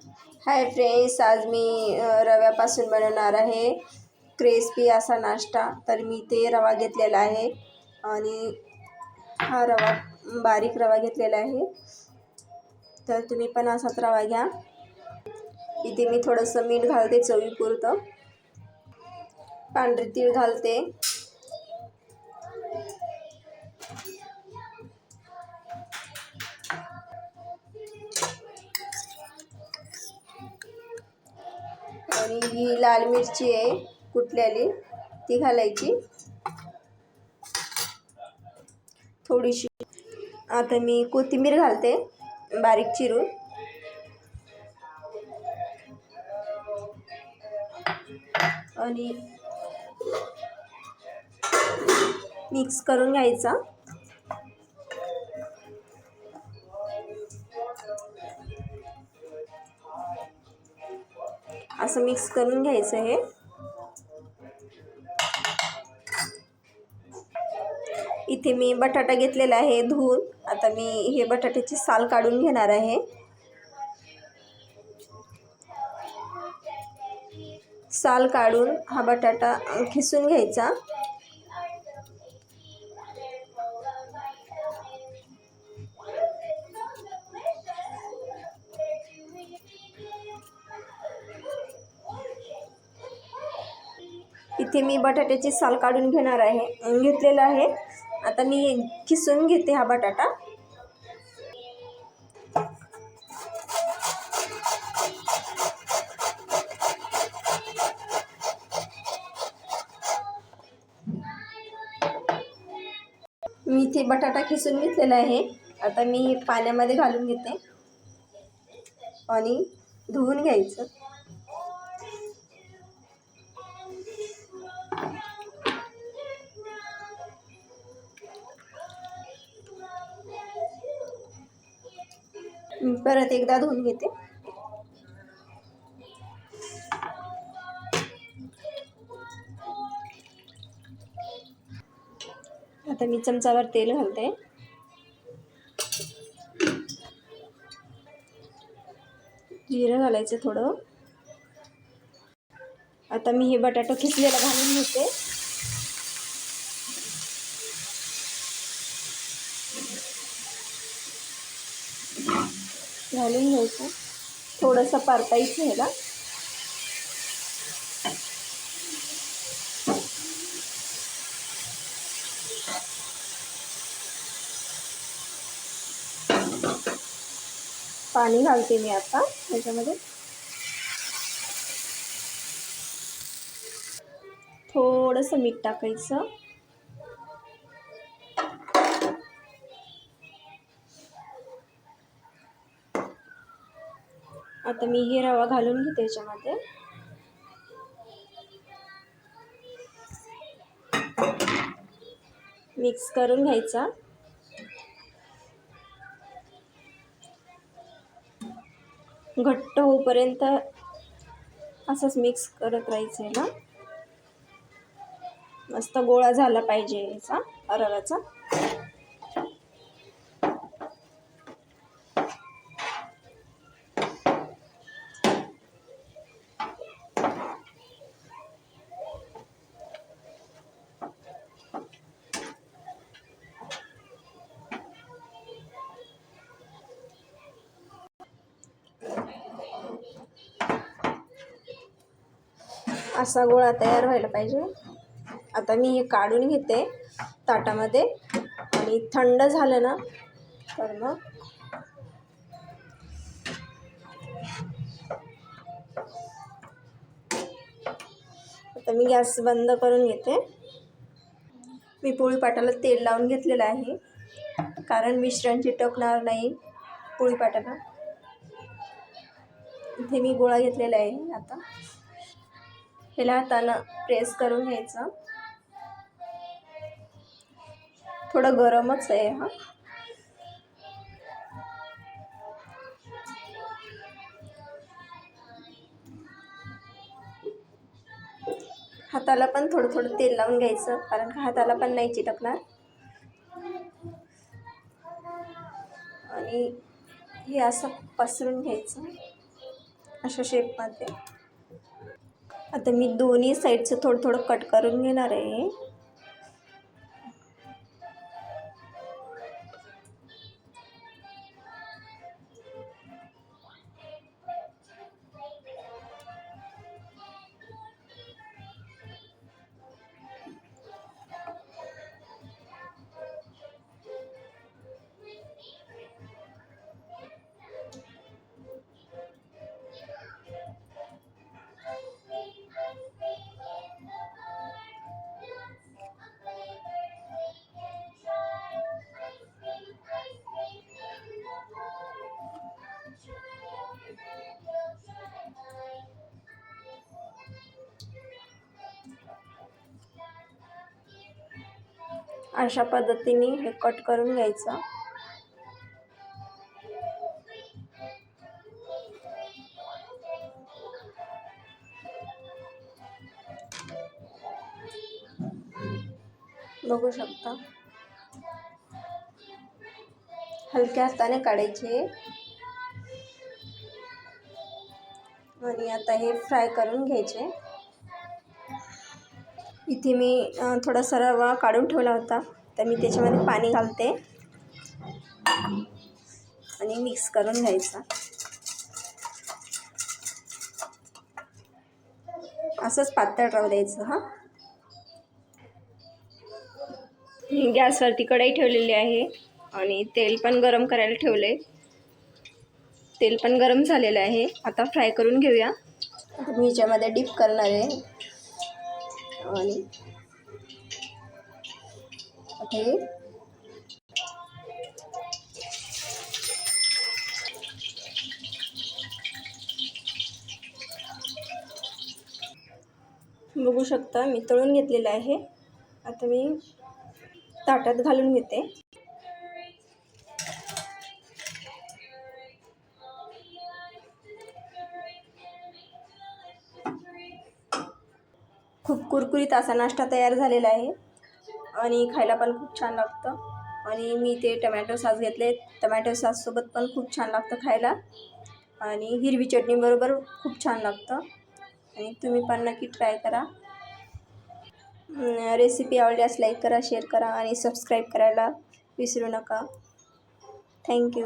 Hi friends, आज मी रव्यापासून बनवणार आहे क्रिस्पी असा नाश्ता। तर मी ते रवा घेतलेला आहे आणि हा रवा बारीक रवा घेतलेला आहे। तर तुम्ही पण असाच रवा घ्या। इथे मी थोडंसं मीठ घालते चवीपुरतं, पांढरे तीळ घालते, आणि ही लाल मिरची आहे कुटलेली ती घालायची थोडीशी। आता मी कोथिंबीर घालते बारीक चिरून, आणि मिक्स करून घ्यायचा। असं मिक्स करून घ्यायचं आहे। इथे मी बटाटा घेतलेला आहे धुवून। आता मी हे बटाट्याची साल काढून घेणार आहे। साल काढून हा बटाटा खिसून घ्यायचा। इथे मी बटाट्याची साल काढून घेतलेला आहे। आता मी खिसून घेते हा बटाटा। मी इथे बटाटा खिसून घेतलेला आहे। आता मी पाण्यामध्ये घालून घेते आणि धुवून घ्यायचं। मी परत एकदा धुवून घेते। आता मी चमचावर तेल घालते, जिरं घालायचं थोडं। आता मी हे बटाटा खिसलेला घालून घेते। घालून घ्यायचं, थोडंसं परतायचं ह्याला। पाणी घालते मी आता त्याच्यामध्ये, थोडंसं मीठ टाकायचं। आता मी हे रवा घालून घेते याच्यामध्ये। मिक्स करून घ्यायचा। घट्ट होईपर्यंत असंच मिक्स करत राहायचं आहे ना। मस्त गोळा झाला पाहिजे याचा रव्याचा। असा गोळा तयार व्हायला पाहिजे। आता मी हे काढून घेते ताटामध्ये, आणि थंड झालं ना तर मग आता मी गॅस बंद करून घेते। मी पोळीपाटाला तेल लावून घेतलेलं आहे, कारण मिश्रण चिटकणार नाही पोळीपाटाला। इथे मी गोळा घेतलेला आहे। आता ह्याला हातानं प्रेस करून घ्यायचं। थोडं गरमच आहे हा। हाताला पण थोडं थोडं तेल लावून घ्यायचं, कारण का हाताला पण नाही चिटकणार। आणि हे असं पसरून घ्यायचं। अशा शेपमध्ये. आता मी दोन्ही साईडचं थोडं थोडं कट करून घेणार आहे. अशा पद्धतीने हे कट करून घ्यायचं. बघू शकता, हलक्या हाताने काढायचे. आणि आता हे फ्राय करून घ्यायचे. इथे मी थोडासा रवा काढून ठेवला होता, तर मी त्याच्यामध्ये पाणी घालते आणि मिक्स करून घ्यायचा. असंच पातळ राहू द्यायचं. मी गॅसवरती कढई ठेवलेली आहे आणि तेल पण गरम करायला ठेवले. तेल पण गरम झालेलं आहे. आता फ्राय करून घेऊया. मी ह्याच्यामध्ये डीप करणार आहे आणि हे बघू शकता, मी तळून घेतलेलं आहे. आता मी ताटात घालून घेते. खूप कुरकुरीत असा नाश्ता तयार झालेला आहे आणि खायला पण खूप छान लागतं. आणि मी ते टमॅटो सॉस घेतले. टमॅटो सॉससोबत पण खूप छान लागतं खायला आणि हिरवी चटणीबरोबर खूप छान लागतं. आणि तुम्ही पण नक्की ट्राय करा. रेसिपी आवडल्यास लाईक करा, शेअर करा आणि सबस्क्राईब करायला विसरू नका. थँक्यू.